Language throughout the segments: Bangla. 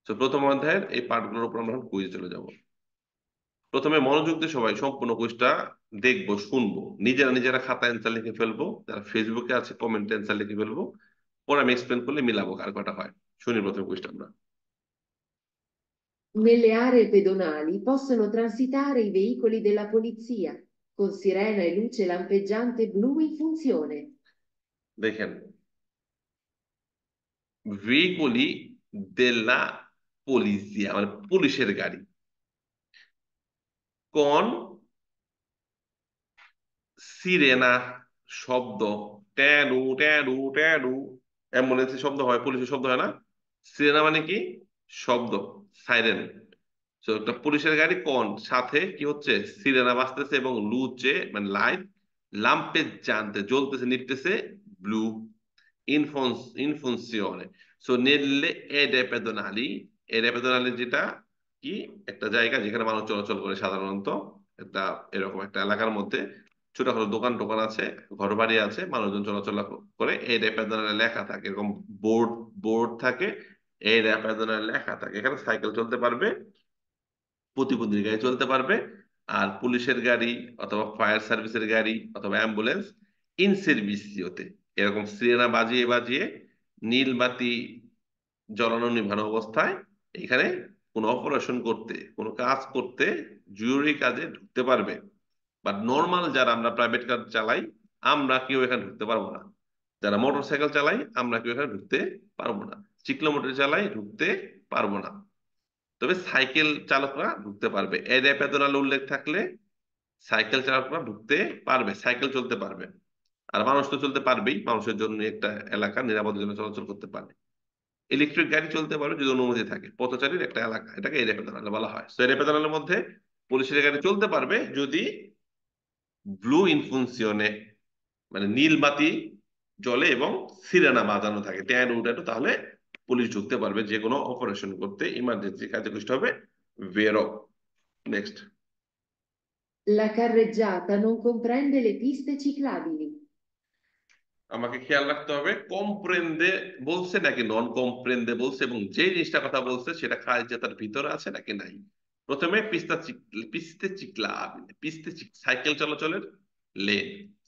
তো প্রথম অধ্যায়ের এই পার্টগুলোর উপর আমরা কুইজ চলে যাব। প্রথমে মনোযোগ দিয়ে সবাই সম্পূর্ণ কুইজটা দেখবো, শুনবো, নিজেরা নিজেরা খাতা অ্যান্সার লিখে ফেলবো, যারা ফেসবুকে আছে কমেন্টে অ্যান্সার লিখে ফেলবো। পরে আমি এক্সপ্লেন করলে মিলাবো কার কটা হয়। শুনি প্রথম কুইজটা আমরা। Nelle aree pedonali possono transitare i veicoli della polizia con sirena e luce lampeggiante blu in funzione. দেখেন, ভেহিকলি দেলা পুলিশিয়া মানে পুলিশের গাড়ি, কোন সিরেনা শব্দ, ট্যাডু ট্যাডু ট্যাডু, অ্যাম্বুলেন্সের শব্দ হয়, পুলিশের শব্দ হয় না? সিরেনা মানে কি? শব্দ, সাইরেন। তো একটা পুলিশের গাড়ি কোন সাথে কি হচ্ছে, সিরেনা বাজতেছে এবং লুচে মানে লাইট, লাম্পে জানতে জ্বলতেছে নিপতেছে, ব্লু, ইনফুনসিওনে। সো নেললে এডে পেদোনালি, এডে পেদোনালি যেটা কি, একটা জায়গা যেখানে মানুষ চলাচল করে সাধারণত, একটা এরকম একটা এলাকার মধ্যে ছোটখাটো দোকান টোকান আছে, ঘর বাড়ি আছে, মানুষজন চলাচল করে, এডে পেদোনালে লেখা থাকে, এরকম বোর্ড বোর্ড থাকে, এডে পেদোনালে লেখা থাকে। এখানে সাইকেল চলতে পারবে, প্রতিবন্ধীর গাড়ি চলতে পারবে, আর পুলিশের গাড়ি অথবা ফায়ার সার্ভিসের গাড়ি অথবা অ্যাম্বুলেন্স ইন সার্ভিসিওতে এরকম সিরেনা বাজিয়ে বাজিয়ে নীল বাতি জ্বলানো নিভানো অবস্থায় এখানে কোনো অপারেশন করতে, কোনো কাজ করতে, জরুরি কাজে ঢুকতে পারবে। বাট নর্মাল যারা আমরা প্রাইভেট কার চালাই, আমরা কেউ এখানে ঢুকতে পারবো না। যারা মোটর সাইকেল চালাই আমরা কেউ এখানে ঢুকতে পারবো না। চিকলো মোটর চালাই ঢুকতে পারবো না। তবে সাইকেল চালকরা ঢুকতে পারবে, এর পেদোনাল উল্লেখ থাকলে সাইকেল চালকরা ঢুকতে পারবে, সাইকেল চলতে পারবে। আর মানুষ তো চলতে পারবেই, মানুষের জন্য একটা এলাকা নিরাপদের জন্য চলাচল করতে পারে। ইলেকট্রিক গাড়ি চলতে পারবে যদি অনুমতি থাকে, পথচারীর একটা এলাকা, এটাকে এরিয়া পেদোনাল বলা হয়। তো এরিয়া পেদোনালের মধ্যে পুলিশের গাড়ি চলতে পারবে যদি ব্লু ইনফুনসিয়নে মানে নীল বাতি জ্বলে এবং সিরেনা বাজানো থাকে, ট্যান উডাটো, তাহলে পুলিশ ঢুকতে পারবে যে কোনো অপারেশন করতে, ইমার্জেন্সি কাজে করতে হবে। বেরো। Next. La carreggiata non comprende le piste ciclabili. আমাকে খেয়াল রাখতে হবে কম্প্রেন্দে বলছে নাকি নন কম্প্রেন্দে বলছে, এবং যে জিনিসটা কথা বলছে সেটা কালচার তার ভিতরে আছে নাকি নাই। প্রথমে পিস্তে চিকলা, সাইকেল চলাচলের লেন,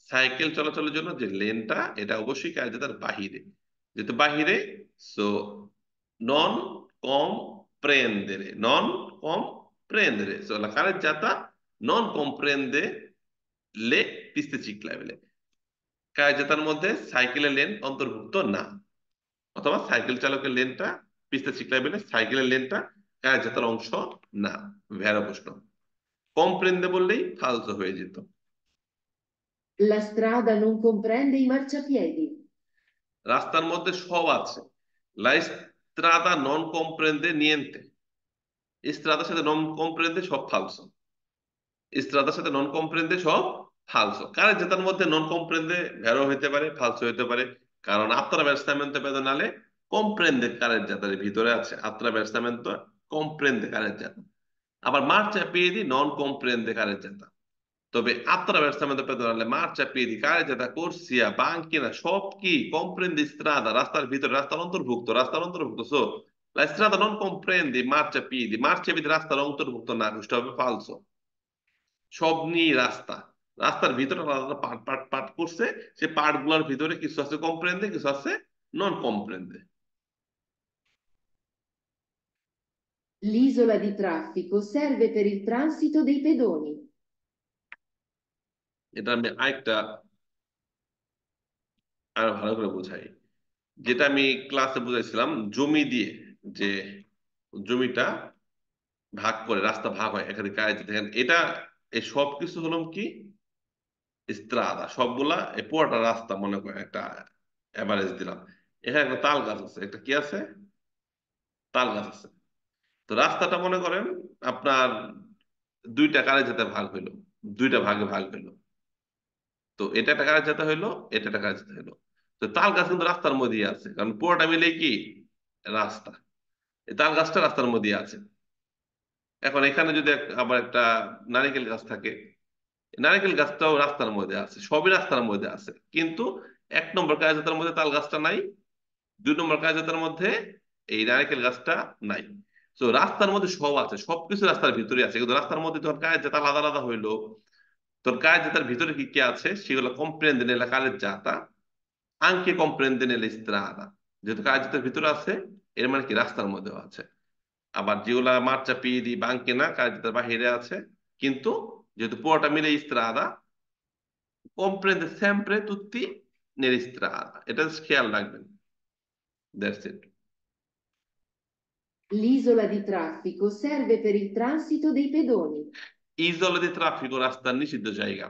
সাইকেল চলাচলের জন্য যে লেনটা এটা অবশ্যই কালচার তার বাহিরে, যেহেতু বাহিরে, সো নন কম্প্রেন্দেরে, নন কম্প্রেন্দেরে, so la carreggiata non comprende le piste ciclabili, কার্যতার মধ্যে সাইকেলের লেন অন্তর্ভুক্ত না, অথবা সাইকেল চালকের লেনটা, পিস্তা চিকলাবেলে সাইকেলের লেনটা কার্যতার অংশ না। ভেড়া প্রশ্ন, কম্প্রেন্দে বললেই ফালতু হয়ে যেত। La strada non comprende i marciapiedi. রাস্তার মধ্যে সব আছে, লা স্ত্রাদা নন কম্প্রেন্দে নিয়েন্তে, স্ত্রাদার সাথে নন কম্প্রেন্দে সব ফালসো, স্ত্রাদার সাথে নন কম্প্রেন্দে সব ফালসো। কার্যতার মধ্যে নন কম্প্রেন্দে ভেড়ো হইতে পারে, ফালসো হইতে পারে, কারণ আত্রা ব্যস্তামেন্ট পেদনালে কম্প্রেন্দে কারেজ্জাতার ভিতরে আছে, আত্রা ব্যস্তামেন্ট কম্প্রেন্দে কারেজ্জাতা। আবার মার্চা পিedi non comprende careggiata। তবে attraversamento pedonale marcia piedi careggiata corsia banchina সব কি comprende strada, রাস্তার ভিতরে, রাস্তার অন্তর্ভুক্ত, রাস্তার অন্তর্ভুক্ত। So la strada non comprende marcia piedi, marcia piedi রাস্তার অন্তর্ভুক্ত না, বুঝতে হবে ফালসো। সব নিয়ে রাস্তা, রাস্তার ভিতরে আলাদা পার্ট পার্ট পার্ট করছে, সে পার্ট গুলার ভিতরে কিছু আছে কম্প্রেন্দে, কিছু আছে নন কম্প্রেন্দে। L'isola di traffico serve per il transito dei pedoni. এটা আমি আরেকটা আরো ভালো করে বোঝাই, যেটা আমি ক্লাসে বুঝাইছিলাম জমি দিয়ে, যে জমিটা ভাগ করে রাস্তা ভাগ হয় এখানে কাজ দেখেন, এটা এই সব কিছু হলো কি স্ত্রাদা, সবগুলা এই পুরোটা রাস্তা মনে করে একটা এভারেজ দিলাম। এখানে একটা তাল গাছ আছে, একটা কি আছে, তাল গাছ আছে। তো রাস্তাটা মনে করেন আপনার দুইটা কারে যেতে ভাগ হইলো, দুইটা ভাগে ভাগ হইলো। তো এটা একটা কারে যেতে হইলো, এটা একটা কারে যেতে হইলো। তো তাল গাছ কিন্তু রাস্তার মধ্যেই আছে, কারণ পুরোটা মিলে কি রাস্তা, এই তাল গাছটা রাস্তার মধ্যে আছে। এখন এখানে যদি আবার একটা নারিকেল গাছ থাকে, নারিকেল গাছটাও রাস্তার মধ্যে আছে, সবই রাস্তার মধ্যে আছে, কিন্তু এক নম্বর কায়জাতার মধ্যে তাল গাছটা নাই, দুই নম্বর কায়জাতার মধ্যে এই নারকেল গাছটা নাই। তো রাস্তার মধ্যে সব আছে, সবকিছু রাস্তার ভিতরে আছে, কিন্তু রাস্তার মধ্যে তোর কারেজ্জাতা আলাদা আলাদা হইলো। তোর কারেজ্জাতার ভিতরে কি কি আছে সেগুলো কম্প্রেন্দ nella carreggiata anche comprende nelle strada। যেহেতু কারেজ্জাতার ভিতরে আছে, এর মানে কি রাস্তার মধ্যেও আছে। আবার যেগুলা মার্চাপিয়েদি বাঙ্কেনা কারেজ্জাতার বাহিরে আছে, কিন্তু যেহেতু পুরোটা মিলে স্ত্রাদা, comprende sempre tutti nelle strada, এটা just খেয়াল রাখবেন। That's it. L'isola di traffico serve per il transito dei pedoni. Isole di traffico রাস্তার নিষিদ্ধ জায়গা।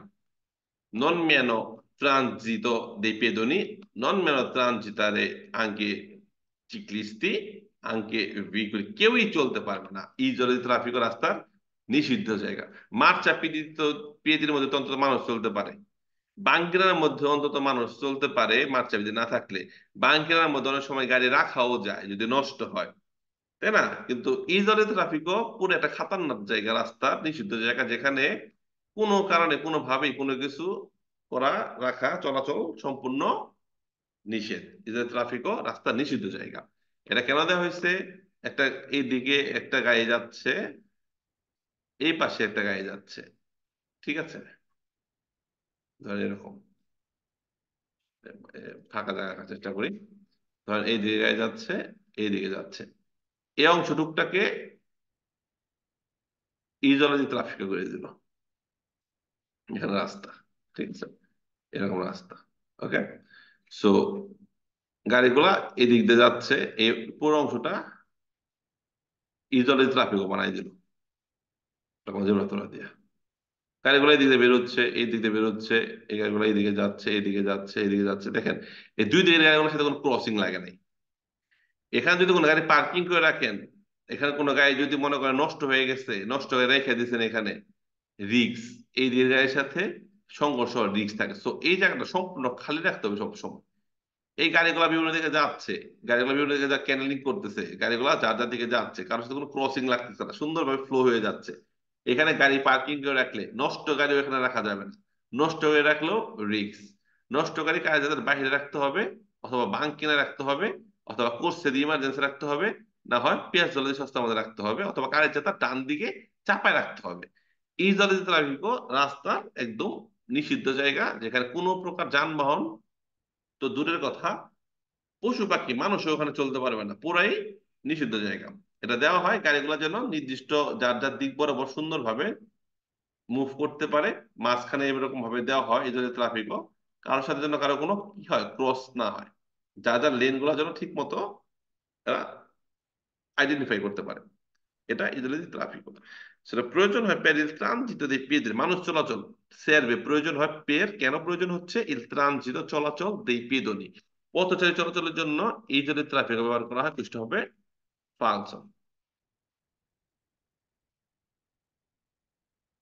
Non meno transito dei pedoni, non meno transitare anche ciclisti, anche veicoli, কেউই চলতে পারবে না। ইজলে ট্রাফিক রাস্তার নিষিদ্ধ জায়গা। মার্চা পিয়েতির মধ্যে তো অন্তত মানুষ চলতে পারে, বাঙ্কিরার মধ্যে অন্তত মানুষ চলতে পারে মার্চা পিয়েতি না থাকলে। বাঙ্কিরার মধ্যে অনেক সময় গাড়ি রাখাও যায় যদি নষ্ট হয়, তাই না? কিন্তু ইজলে ট্রাফিকও পুরো একটা খাতারনাক জায়গা, রাস্তা নিষিদ্ধ জায়গা, যেখানে কোনো কারণে কোনোভাবেই কোনো কিছু করা, রাখা, চলাচল সম্পূর্ণ নিষেধ। ইজলে ট্রাফিকও রাস্তা নিষিদ্ধ জায়গা। এটা কেন দেওয়া হয়েছে? একটা এইদিকে একটা গাড়ি যাচ্ছে, এই পাশে একটা গাড়ি যাচ্ছে, ঠিক আছে? ধরেন এরকম ফাঁকা জায়গা রাখার চেষ্টা করি। ধরেন এই দিকে গাড়ি যাচ্ছে, এই দিকে যাচ্ছে, এই অংশটুকটাকে ইজলে ট্রাফিক করে দিল। এখানে রাস্তা, ঠিক আছে, এরকম রাস্তা। ওকে, সো গাড়িগুলা এদিক দিয়ে যাচ্ছে, এই পুরো অংশটা ইজলে ট্রাফিকও বানাই দিল জেব্রা দিয়ে। গাড়িগুলো এই দিক দিয়ে বেরোচ্ছে, এই দিক দিয়ে বেরোচ্ছে, এই গাড়িগুলো এইদিকে যাচ্ছে, এইদিকে যাচ্ছে, এইদিকে যাচ্ছে। দেখেন এই দুই দিকের গাড়িগুলোর সাথে কোনো ক্রসিং লাগে নাই। এখানে যদি কোনো গাড়ি পার্কিং করে রাখেন, এখানে কোনো গাড়ি যদি মনে করেন নষ্ট হয়ে গেছে, নষ্ট হয়ে রেখে দিয়েছেন, এখানে রিক্স, এই দিকের গাড়ির সাথে সংঘর্ষ রিক্স থাকে। তো এই জায়গাটা সম্পূর্ণ খালি রাখতে হবে সবসময়। এই গাড়িগুলা বিভিন্ন দিকে যাচ্ছে, গাড়িগুলো বিভিন্ন দিকে যা ক্যানেলিং করতেছে, গাড়িগুলা যার যার দিকে যাচ্ছে, কারোর সাথে কোনো ক্রসিং লাগতেছে না, সুন্দরভাবে ফ্লো হয়ে যাচ্ছে। এখানে গাড়ি পার্কিং করে রাখলে নষ্ট গাড়িও এখানে রাখা যাবে না, নষ্ট হয়ে রাখলেও রিক্স। নষ্ট গাড়ি কাজ যাদের বাইরে রাখতে হবে, অথবা বাংক কিনে রাখতে হবে, অথবা কোর্সে দিয়ে ইমার্জেন্সি রাখতে হবে, না হয় পেঁয়াজ জলে সস্তা মধ্যে রাখতে হবে, অথবা কারের যাতা ডান দিকে চাপায় রাখতে হবে। এই জলে ট্রাফিকও রাস্তা একদম নিষিদ্ধ জায়গা, যেখানে কোনো প্রকার যানবাহন তো দূরের কথা, পশু পাখি মানুষও ওখানে চলতে পারবে না, পুরাই নিষিদ্ধ জায়গা। এটা দেওয়া হয় গাড়িগুলো যেন নির্দিষ্ট যার যার দিক বরাবর সুন্দরভাবে মুভ করতে পারে। মাঝখানে এরকম ভাবে দেওয়া হয় এই জন্য ট্রাফিকও কারোর সাথে যেন কারো কোনো কি হয় ক্রস না হয়, যার যার লেন গুলো যেন ঠিক মতো আইডেন্টিফাই করতে পারে। এটা ইতালিতে ট্রাফিক। সেটা প্রয়োজন হয় per il transito dei piedi, মানুষ চলাচল। serve প্রয়োজন হয় per, কেন প্রয়োজন হচ্ছে il transito চলাচল dei pedoni, পথচারী চলাচলের জন্য এই যদি ট্রাফিক ব্যবহার করা হয়, কুষ্ঠ হবে falso।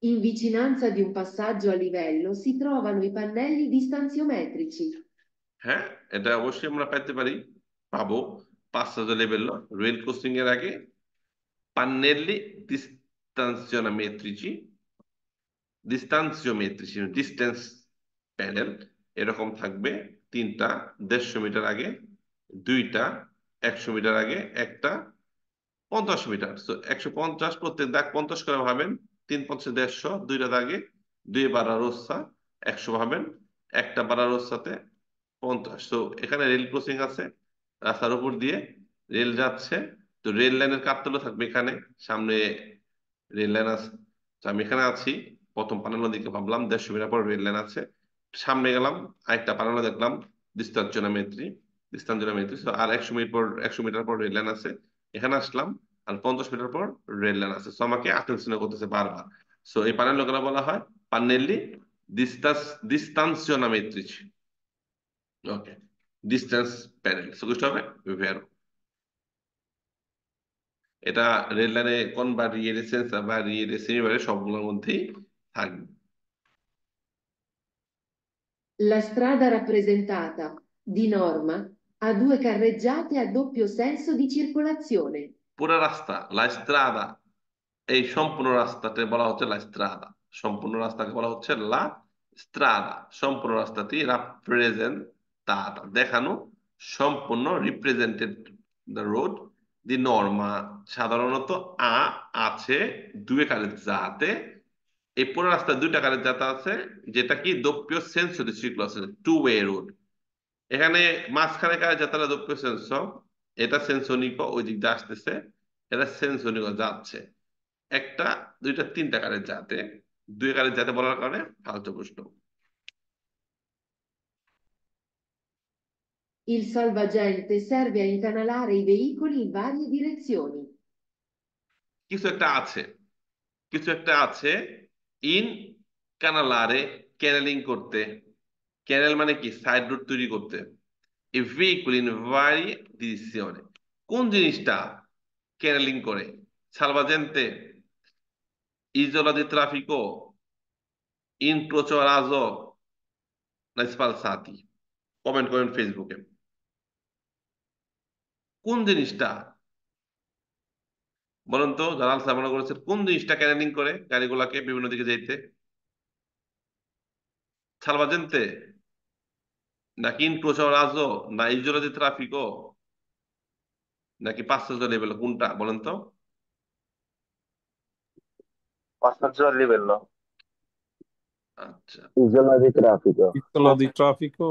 In vicinanza di un passaggio a livello si trovano i pannelli distanziometrici. হ্যাঁ, এটা অবশ্যই আমরা পেতে পারি, পাবো। 5 লেভেল রেল ক্রসিং এর আগে pannelli distanziometrici, ডিস্টেন্স প্যানেল এরকম থাকবে। তিনটা, 150 মিটার আগে, দুইটা 100 মিটার আগে, একটা 50 মিটার। তো 150, প্রত্যেক দাগ 50 করে ভাবেন, 3×50 = 150, দুইটা দাগে, দুই বারা রোসা 100 ভাবেন, একটা বারা রোসাতে 50। তো এখানে রেল ক্রসিং আছে, রাস্তার উপর দিয়ে রেল যাচ্ছে। তো রেল লাইনের কাঠতলা থাকবে এখানে, সামনে রেল লাইন আছে। তো আমি এখানে আছি, প্রথম পানালা দিকে ভাবলাম 150 মিটার পর রেল লাইন আছে, সামনে গেলাম আরেকটা পানালা দেখলাম ডিস্তাঞ্চনা মেত্রী। তো আর 100 মিটার পর, 100 মিটার পর রেল লাইন আছে, এখানে আসলাম। আর 50 মিটার পর রেল লাইন আছে। তো আমাকে আটেনশন করতেছে বারবার। সো এই পানের লোকেরা বলা হয় পান্নেল্লি ডিস্তানজিওনামেট্রিci। ওকে, ডিস্টেন্স প্যানেল, সো বুঝতে হবে ভেরো। এটা রেল লাইনে কনভারিয়েন্ট সেন্স বা সেমিভারে সবগুলোর মধ্যেই থাকবে। La strada rappresentata, di norma, ha due carreggiate a doppio senso di circolazione. পুরো রাস্তা লা স্ত্রাদা, এই সম্পূর্ণ রাস্তাতে বলা হচ্ছে লা স্ত্রাদা, সম্পূর্ণ রাস্তাকে বলা হচ্ছে লা স্ত্রাদা। সম্পূর্ণ রাস্তাটি রাপ্রেজেন্টাতা দেখানো, সম্পূর্ণ represented the road the Norma সাধারণত আ আছে দুয়ে কারের জাতে, এই পুরো রাস্তায় দুইটা কারের জাত আছে, যেটা কি doppio senso di circolazione, two way road. এখানে মাঝখানে কারের জাতটা doppio senso, এটা সেন্সোনিকো ওই দিক দিয়ে আসতেছে, এটা সেন্সোনিকো যাচ্ছে। একটা, দুইটা, তিনটা কারের জাতে, দুই কারের জাতে বলার কারণে ফালতু প্রশ্ন। Il salvagente serve a incanalare i veicoli in varie direzioni. কিছু একটা আছে, কিছু একটা আছে, ইন কানালারে, ক্যানেলিং করতে। ক্যানেল মানে কি? সাইড রুট তৈরি করতে। এ ভেহিকুল ইন ভারি ডিরেকশনে, কোন জিনিসটা ক্যানেলিং করে? সালভাজেন্তে, ইজোলা দি ট্রাফিকো, ইন প্রচো রাজো, না স্পালসাতি? কমেন্ট করেন ফেসবুকে। কোন জিনিসটা বলুন তো, যারা আনসার মনে করেছেন, কোন জিনিসটা ক্যানেলিং করে গাড়িগুলাকে বিভিন্ন দিকে যাইতে? সালভাজেন্তে, নাকি ইন প্রচো রাজো, না ইজোলা দি ট্রাফিকো, নাকি পাঁচশো লেভেল, কোনটা বলেন তো? Passaggio a livello. আচ্ছা, Isola di traffico. Titolo di traffico?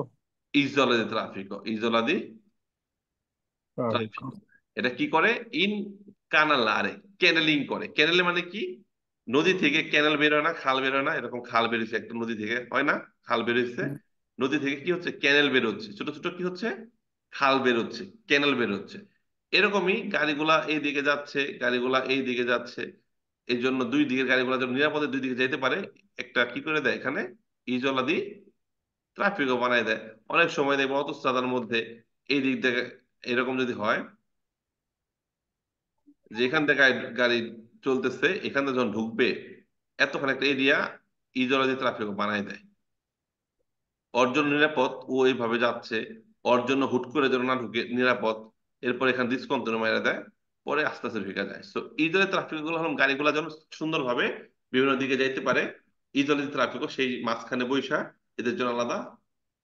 ইজোলা দি ট্রাফিকো, ইজোলা দি ট্রাফিক। Traffico. এটা কি করে? ইন কানালারে, ক্যানেলিং করে। ক্যানেল মানে কি? নদী থেকে ক্যানেল বের হয় না, খাল বের হয় না, এরকম খাল বেরিয়েছে একটা নদী থেকে, হয় না? খাল বেরিয়েছে, নদী থেকে কি হচ্ছে? ক্যানেল বের হচ্ছে, ছোট ছোট কি হচ্ছে? খাল বের হচ্ছে, ক্যানেল বের হচ্ছে। এরকমই গাড়িগুলা এই দিকে যাচ্ছে, গাড়িগুলা এই দিকে যাচ্ছে, এই জন্য দুই দিকের গাড়িগুলা যেন নিরাপদে দুই দিকে যেতে পারে, একটা কি করে দেয় এখানে, ইজলা দি ট্রাফিকও বানায় দেয়। অনেক সময় দেখবো অটোস্ট্রাদার মধ্যে এই দিক থেকে এরকম যদি হয়, যে এখান থেকে গাড়ি চলতেছে, এখান থেকে যখন ঢুকবে, এতক্ষণ একটা এরিয়া ইজরায়েলি ট্রাফিক বানায় দেয়। ওর জন্য নিরাপদ, ও এইভাবে যাচ্ছে, ওর জন্য হুট করে যেন না ঢুকে নিরাপদ। এরপর এখানে ডিসকন্টিনিউ মেরে দেয়, পরে আস্তে আস্তে ঢুকে যায়। তো ইজরায়েলি ট্রাফিক গুলো হলো গাড়িগুলো যেন সুন্দরভাবে বিভিন্ন দিকে যাইতে পারে, ইজরায়েলি ট্রাফিকও সেই মাঝখানে বৈশা এদের জন্য আলাদা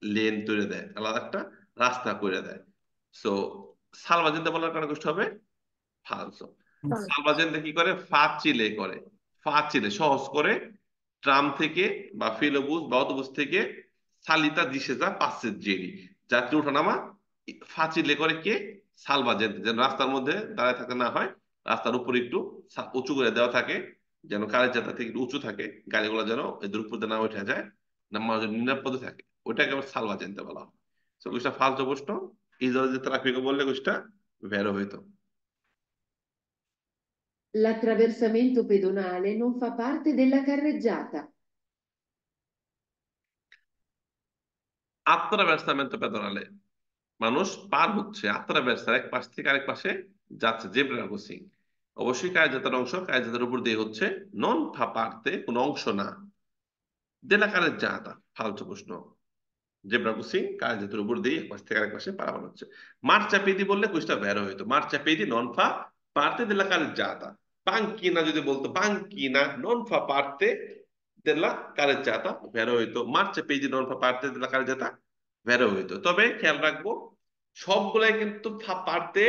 লেন তৈরি দেয়, আলাদা একটা রাস্তা করে দেয়। সো সালভাজিনতে বলার কারণে কষ্ট হবে ফালসো। সালভাজেন্তে কি করে? ফাচিলে করে, ফাচিলে সহজ করে, ট্রাম থেকে বা ফিলোবুস বা অটোবুস থেকে সালিতা দিশেজা পাসেজ্জেরি, যাত্রী ওঠানামা ফাচিলে করে কে? সালভাজেন্তে, যেন রাস্তার মধ্যে দাঁড়ায় থাকতে না হয়, রাস্তার উপরে একটু উঁচু করে দেওয়া থাকে, যেন কারের যাত্রা থেকে একটু উঁচু থাকে, গাড়িগুলো যেন এদের উপর দিয়ে না উঠে যায়, না মানুষ যেন নিরাপদে থাকে, ওইটাকে আবার সালভাজেন্তে বলা হয়। তো কোষ্টা ফালতু প্রশ্ন, এই যে ট্রাফিক বললে কোষ্টা ভেরো হইতো। L'attraversamento pedonale non fa parte della carreggiata. আত্রাভার্সামেন্তো পেদোনালে, মানুষ পার হচ্ছে, আত্রাভার্সার এক পাশ থেকে আরেক পাশে যাচ্ছে, জেব্রা ক্রসিং। অবশ্যই কার্যতার অংশ, কার্যতার উপর দিয়ে হচ্ছে, নন ফা পারতে, কোনো অংশ না। দেলা কারের জাতা, ফালতু প্রশ্ন। জেব্রা ক্রসিং কার্যতার উপর দিয়ে এক পাশ থেকে আরেক পাশে পারাবার হচ্ছে। মার্চা পেদি বললে কুছটা ভেরো হইতো, মার্চা পেদি নন ফা পারতে দেলা কারের জাতা। বাঙ্কিনা যদি বলতো, বাঙ্কিনা নন ফা পারতে দেলা কারের জাতা, ভেরো হইতো। মার্চা পেদি নন ফা পারতে দেলা কারের জাতা, ভেরো হইতো। তবে খেয়াল রাখবো, সবগুলাই কিন্তু parte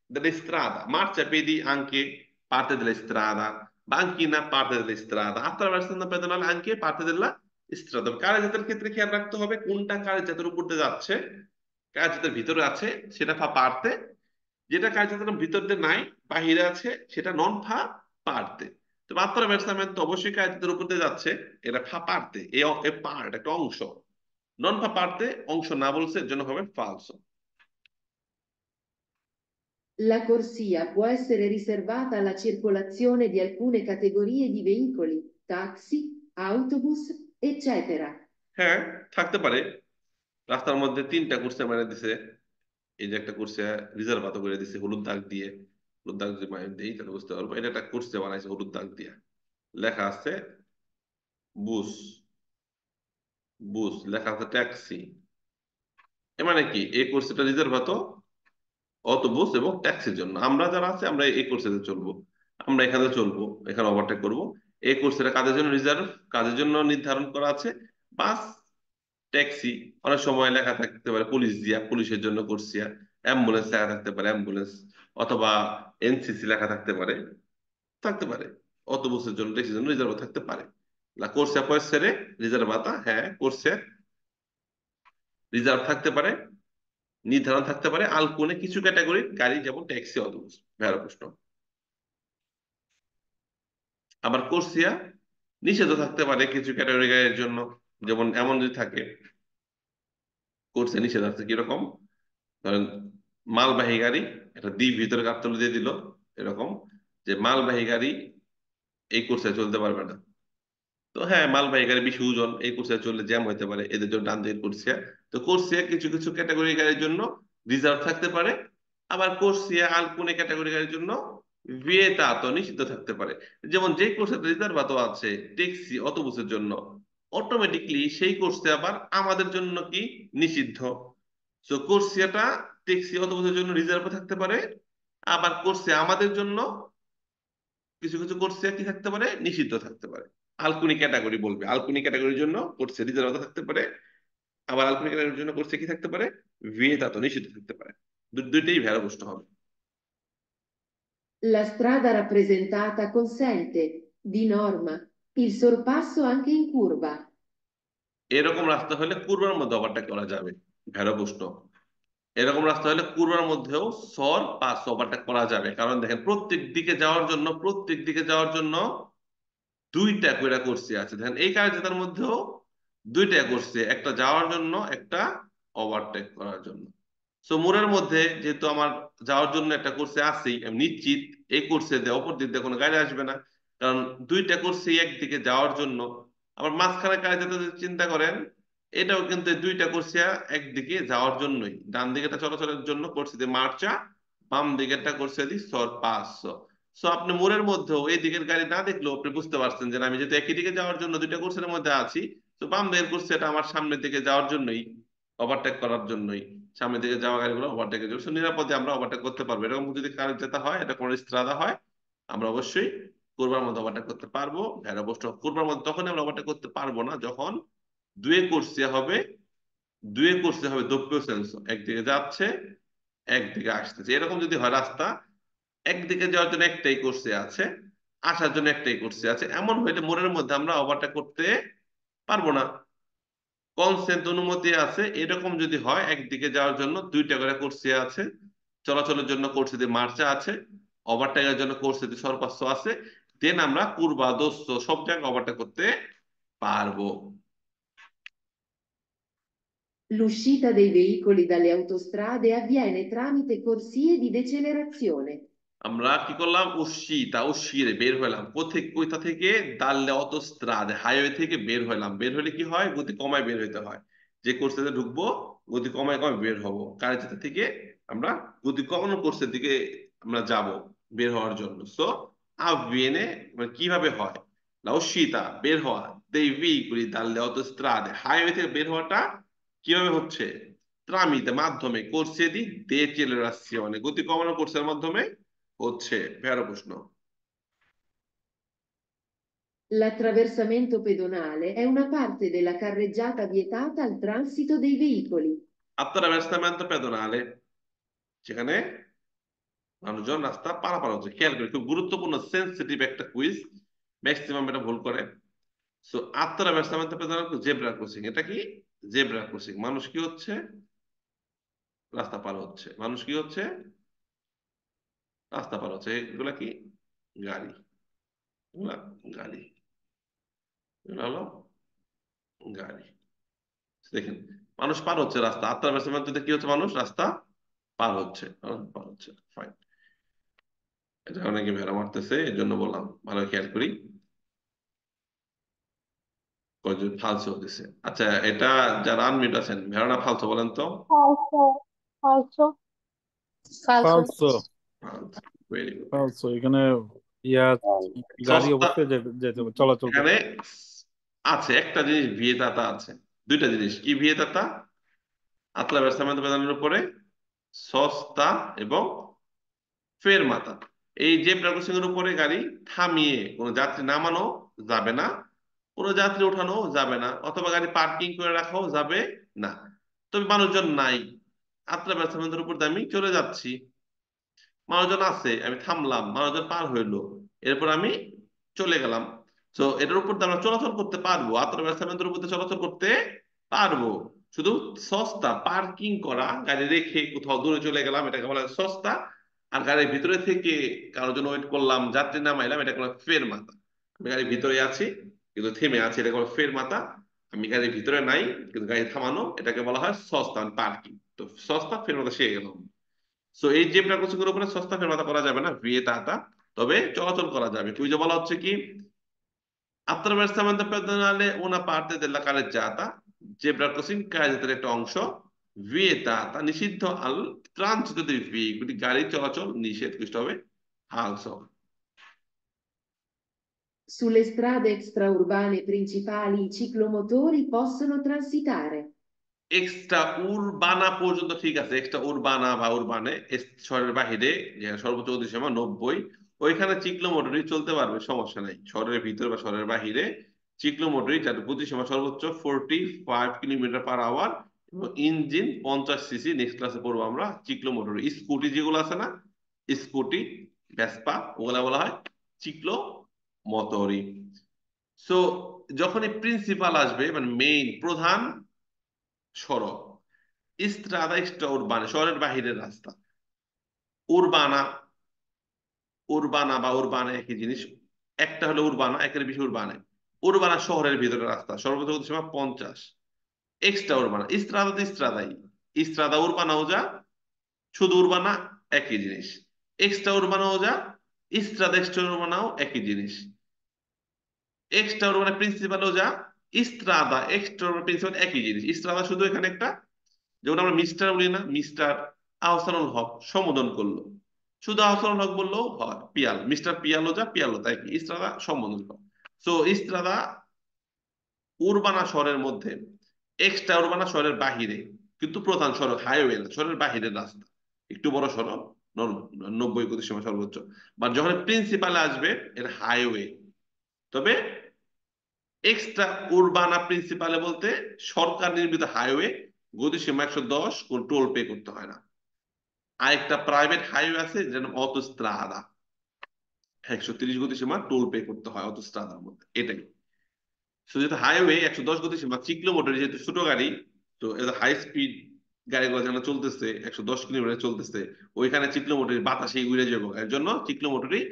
delle strade. Marcia vedi anche parte delle strade, banchina parte delle strade, attraversando pedonale anche parte della strada। কারের জাতের ক্ষেত্রে খেয়াল রাখতে হবে কোনটা কারের জাতের উপর দিয়ে যাচ্ছে, কারের জাতের ভিতরে আছে সেটা ফা পারতে, যেটা কারের জাতের ভিতর দিয়ে নাই, বাহিরে আছে, সেটা নন ফা পারতে। তো attraversamento অবশ্যই কারের জাতের উপর দিয়ে যাচ্ছে, এটা ফা পারতে, এ পার্ট একটা অংশ। নন ফা পারতে অংশ না বলছে, এর জন্য হবে ফালসো। La corsia può essere riservata alla circolazione di alcune categorie di veicoli, taxi, autobus, eccetera. হ্যাঁ, থাকতে পারে। রাস্তার মধ্যে তিনটা কুর্সি মেরে দিছে, এই যে একটা কুর্সি রিজার্ভ করে দিছে হলুদ দাগ দিয়ে, হলুদ দাগ যদি মাইন দিই তাহলে বুঝতে পারবো, এটা একটা কুর্সি বানাইছে হলুদ দাগ দিয়ে, লেখা আছে বুস, বুস লেখা আছে ট্যাক্সি। এ মানে কি? এই কুর্সিটা রিজার্ভ হতো অটোবুস এবং ট্যাক্সির জন্য। আমরা যারা আছে আমরা এই কোর্সে চলবো, আমরা এখানে চলবো, এখানে ওভারটেক করব। এই কোর্সটা কাদের জন্য রিজার্ভ, কাদের জন্য নির্ধারণ করা আছে? বাস, ট্যাক্সি, অনেক সময় লেখা থাকতে পারে পুলিশ দিয়া, পুলিশের জন্য করছিয়া, অ্যাম্বুলেন্স লেখা থাকতে পারে, অ্যাম্বুলেন্স, অথবা এনসিসি লেখা থাকতে পারে, থাকতে পারে। অটোবুসের জন্য, ট্যাক্সির জন্য রিজার্ভ থাকতে পারে। La corsia può essere riservata, হ্যাঁ কোর্সে রিজার্ভ থাকতে পারে, নির্ধারণ থাকতে পারে আলপনে কিছু ক্যাটাগরির গাড়ি, যেমন ট্যাক্সি, অটোবুস। ভেড়া প্রশ্ন। আবার কোর্সিয়া নিষেধ থাকতে পারে কিছু ক্যাটাগরি গাড়ির জন্য, যেমন এমন যদি থাকে কোর্সে নিষেধ আছে কিরকম, ধরেন মালবাহী গাড়ি একটা দ্বীপ ভিতরে গাবতলী দিয়ে দিল, এরকম যে মালবাহী গাড়ি এই কোর্সে চলতে পারবে না। তো হ্যাঁ, মালবাহী গাড়ি বেশি ওজন, এই কোর্সে চললে জ্যাম হতে পারে, এদের জন্য ডান দিকে কোর্সিয়া। তো কোর্সিয়া কিছু কিছু ক্যাটাগরি গাড়ির জন্য রিজার্ভ থাকতে পারে, আবার কোর্সিয়া আলপনে ক্যাটাগরি গাড়ির জন্য ভিয়েতাত নিষিদ্ধ থাকতে পারে। যেমন যে কোর্সে রিজার্ভাত আছে ট্যাক্সি অটোবুসের জন্য, অটোমেটিকলি সেই কোর্সে আবার আমাদের জন্য কি নিষিদ্ধ। তো কোর্সিয়াটা ট্যাক্সি অটোবুসের জন্য রিজার্ভ থাকতে পারে, আবার কোর্সিয়া আমাদের জন্য কিছু কিছু কোর্সে কি থাকতে পারে, নিষিদ্ধ থাকতে পারে। আলকুনি ক্যাটাগরি বলবে, আলকুনি ক্যাটাগরির জন্য কোর্সে রিজার্ভ থাকতে পারে, আবার আলকুনি ক্যাটাগরির জন্য কোর্সে কি থাকতে পারে, ভিয়েতাত নিষিদ্ধ থাকতে পারে। দুইটাই ভেড়া প্রশ্ন হবে। La strada rappresentata consente, di norma, il sorpasso anche in curva. এরকম রাস্তা হলে কুরবার মধ্যে ওভারটেক করা যাবে। ভেড়া প্রশ্ন। এরকম রাস্তা হলে কুরবার মধ্যেও সর পাস ওভারটেক করা যাবে, কারণ দেখেন প্রত্যেক দিকে যাওয়ার জন্য দুইটা কইরা করছে আছে। দেখেন এই কার্যটার মধ্যেও দুইটা করছে, একটা যাওয়ার জন্য, একটা ওভারটেক করার জন্য। সো মোড়ের মধ্যে যেহেতু আমার যাওয়ার জন্য একটা কোর্সে আছেই, আমি নিশ্চিত এই কোর্সে দিয়ে অপর দিক দিয়ে কোনো গাড়ি আসবে না, কারণ দুইটা কোর্সে একদিকে যাওয়ার জন্য। আবার মাঝখানে গাড়িতে যদি চিন্তা করেন, এটাও কিন্তু এই দুইটা কোর্সিয়া একদিকে যাওয়ার জন্যই, ডান দিকেটা চলাচলের জন্য করছে দিয়ে মার্চা, বাম দিকেরটা করছে দি সর পাঁচ। সো আপনি মোড়ের মধ্যেও এই দিকের গাড়ি না দেখলেও আপনি বুঝতে পারছেন যে না, আমি যেহেতু একই দিকে যাওয়ার জন্য দুইটা কোর্সের মধ্যে আছি, তো বাম দিকের কোর্স এটা আমার সামনের দিকে যাওয়ার জন্যই, ওভারটেক করার জন্যই, সামনের দিকে যাওয়া গাড়িগুলো ওভারটেকের জন্য। So, নিরাপদে আমরা ওভারটেক করতে পারবো। এরকম যদি কারোর যেতে হয়, এটা কোনো স্ত্রাদা হয়, আমরা অবশ্যই কোরবার মধ্যে ওভারটেক করতে পারবো। ভেড়া অবশ্য কোরবার মধ্যে তখনই আমরা ওভারটেক করতে পারবো না, যখন দুয়ে কোর্সে হবে, দপ্পিও সেন্স, একদিকে যাচ্ছে একদিকে আসতেছে, এরকম যদি হয় রাস্তা, একদিকে যাওয়ার জন্য একটাই কোর্সে আছে, আসার জন্য একটাই কোর্সে আছে, এমন হইলে মোড়ের মধ্যে আমরা ওভারটেক করতে পারবো না। কনসেন্ট অনুমতি আছে, এরকম যদি হয় একদিকে যাওয়ার জন্য দুইটা করে কোর্সে আছে, চলাচলের জন্য কোর্সে দিয়ে মার্চা আছে, ওভারটেকের জন্য কোর্সে দিয়ে সর্পাস্য আছে, দেন আমরা কুরবা দোস্ত সব জায়গায় ওভারটেক করতে পারবো। L'uscita dei veicoli dalle autostrade avviene tramite corsie di decelerazione. আমরা কি করলাম, উস্সিরে বের হইলাম কোথা থেকে, দাল্লে অটোস্ট্রাদে হাইওয়ে থেকে বের হইলাম। বের হলে কি হয়, গতি কমায় বের হইতে হয়। যে কোর্সে ঢুকবো গতি কমায় কমায় বের হবো, কার যেটা থেকে আমরা গতি কমানো কোর্সের দিকে আমরা যাব বের হওয়ার জন্য। সো avviene মানে কিভাবে হয়, la uscita বের হওয়া dei veicoli dalle autostrade highway থেকে বের হওয়াটা কিভাবে হচ্ছে, ট্রামিতে মাধ্যমে কোর্সে দি ডেচেলারেশনে গতি কমানো কোর্সের মাধ্যমে হচ্ছে। ভেড়ো প্রশ্ন। L'attraversamento pedonale è una parte della carreggiata vietata al transito dei veicoli. attraversamento pedonale, যেখানে মানুষজন রাস্তা পারাপার হচ্ছে। খেয়াল করে, খুব গুরুত্বপূর্ণ সেন্সিটিভ একটা কুইজ, ম্যাক্সিমাম এটা ভুল করে। So attraversamento pedonale zebra crossing, এটা কি জেব্রা ক্রসিং, মানুষ কি হচ্ছে, রাস্তা পার হচ্ছে, মানুষ কি হচ্ছে, রাস্তা পার হচ্ছে। এগুলা কি গাড়ি, এগুলা গাড়ি, এগুলা হলো গাড়ি। দেখেন, মানুষ পার হচ্ছে রাস্তা, attraversamento কি হচ্ছে, মানুষ রাস্তা পার হচ্ছে, মানুষ পার হচ্ছে। ফাইন। এটা অনেকে ভেড়া মারতেছে, এর জন্য বললাম ভালো খেয়াল করি, কয়জন ফালসো দিছে। আচ্ছা, এটা যারা আনমিউট আছেন, ভেড়াটা ফালসো বলেন তো। Falso, falso, falso, ফালসো। Very good. ফালসো এখানে ইয়া গাড়ি সস্তা, অবশ্যই যেতে হবে, চলাচল এখানে করতে। আছে একটা জিনিস ভিয়েতাতা আছে, দুইটা জিনিস কি ভিয়েতাতা, attraversamento পেদানের উপরে সস্তা এবং ফেরমাতা। এই যে ক্রসিং এর উপরে গাড়ি থামিয়ে কোনো যাত্রী নামানো যাবে না, কোনো যাত্রী ওঠানো যাবে না, অথবা গাড়ি পার্কিং করে রাখাও যাবে না। তবে মানুষজন নাই, attraversamento উপর দিয়ে আমি চলে যাচ্ছি, মানুষজন আছে, আমি থামলাম, মানুষজন পার হইলো, এরপর আমি চলে গেলাম। তো এটার উপর দিয়ে আমরা চলাচল করতে পারবো, attraversamento উপর দিয়ে চলাচল করতে পারবো। শুধু সস্তা পার্কিং করা, গাড়ি রেখে কোথাও দূরে চলে গেলাম, এটাকে বলা হয় সস্তা। আর গাড়ির ভিতরে থেকে কারোর জন্য ওয়েট করলাম, যাত্রী নামাইলাম, এটাকে বলা হয় ফের মাতা। আমি গাড়ির ভিতরে আছি কিন্তু থেমে আছি, এটাকে বলা হয় ফের মাতা। আমি গাড়ির ভিতরে নাই কিন্তু গাড়ি থামানো, এটাকে বলা হয় সস্তা পার্কিং। তো সস্তা ফের মাতা শিখে গেলাম। সো এই জেব্রা ক্রসিং এর উপরে সস্তা ফেরমাতা করা যাবে না, ভিয়েতাতা, তবে চলাচল করা যাবে। কুইজে বলা হচ্ছে কি attraversamento pedonale una parte della carreggiata, zebra crossing কার্যতের একটা অংশ, ভিয়েতাতা নিষিদ্ধ আল ট্রানজিটো dei veicoli, গাড়ি চলাচল নিষেধ কৃষ্ট হবে also। Sulle strade extraurbane principali i ciclomotori possono transitare. এক্সট্রা উরবানা পর্যন্ত ঠিক আছে, এক্সট্রা উরবানা বা উরবানে শহরের বাহিরে, যে সর্বোচ্চ গতিসীমা 90, ওইখানে চিক্লোমোটরই চলতে পারবে, সমস্যা নাই। শহরের ভিতরে বা শহরের বাহিরে চিক্লোমোটরই, যার গতিসীমা সর্বোচ্চ 45 কিলোমিটার পার আওয়ার, এবং ইঞ্জিন 50 সিসি। নেক্সট ক্লাসে পড়বো আমরা চিক্লোমোটর। স্কুটি যেগুলো আছে না, স্কুটি, ভেসপা, ওগুলা বলা হয় চিক্লো মোটরই। সো যখন এই প্রিন্সিপাল আসবে, মানে মেইন প্রধান সড়ক, ইস্ত্রাদা এক্সট্রা উরবানে শহরের বাহিরের রাস্তা, উরবানা, উরবানা বা উরবানে একই জিনিস। একটা হলো উরবানা, একের বেশি উরবানে। উরবানা শহরের ভিতরে রাস্তা, সর্বোচ্চ গতিসীমা 50। এক্সট্রা উরবানা ইস্ত্রাদা তো ইস্ত্রাদাই, ইস্ত্রাদা উরবানাও যা, শুধু উরবানা একই জিনিস। এক্সট্রা উরবানাও যা, ইস্ত্রাদা এক্সট্রা উরবানাও একই জিনিস। এক্সট্রা উরবানা প্রিন্সিপালও যা, ইস্ত্রাদা এক্সট্রা প্রিন্সিপাল একই জিনিস। ইস্ত্রাদা শুধু এখানে একটা, যেমন আমরা মিস্টার বলি না, মিস্টার আহসানুল হক সম্বোধন করলো, শুধু আহসানুল হক বললেও হয় পিয়াল, মিস্টার পিয়ালো যা পিয়ালো তাই কি, ইস্ত্রাদা সম্বোধন কর। সো ইস্ত্রাদা উরবানা শহরের মধ্যে, এক্সট্রা উরবানা শহরের বাহিরে, কিন্তু প্রধান সড়ক হাইওয়ে না, শহরের বাহিরের রাস্তা, একটু বড় সড়ক, 90 গতিসীমা সর্বোচ্চ। বা যখন প্রিন্সিপালে আসবে এর হাইওয়ে। তবে এক্সট্রা উরবানা প্রিন্সিপালে বলতে সরকার নির্মিত হাইওয়ে, গতিসীমা 110, কোন টোল পে করতে হয় না। আরেকটা প্রাইভেট হাইওয়ে আছে যেন অটোস্ট্রাদা, 130 গতিসীমা, টোল পে করতে হয় অটোস্ট্রাদার মধ্যে, এটাই। সো যেহেতু হাইওয়ে 110 গতিসীমা, চিক্লোমোটর যেহেতু ছোট গাড়ি, তো এটা হাই স্পিড গাড়িগুলো যেন চলতেছে 110 কিলোমিটার চলতেছে, ওইখানে চিক্লোমোটর বাতাসে উড়ে যাবো, এর জন্য চিক্লোমোটরই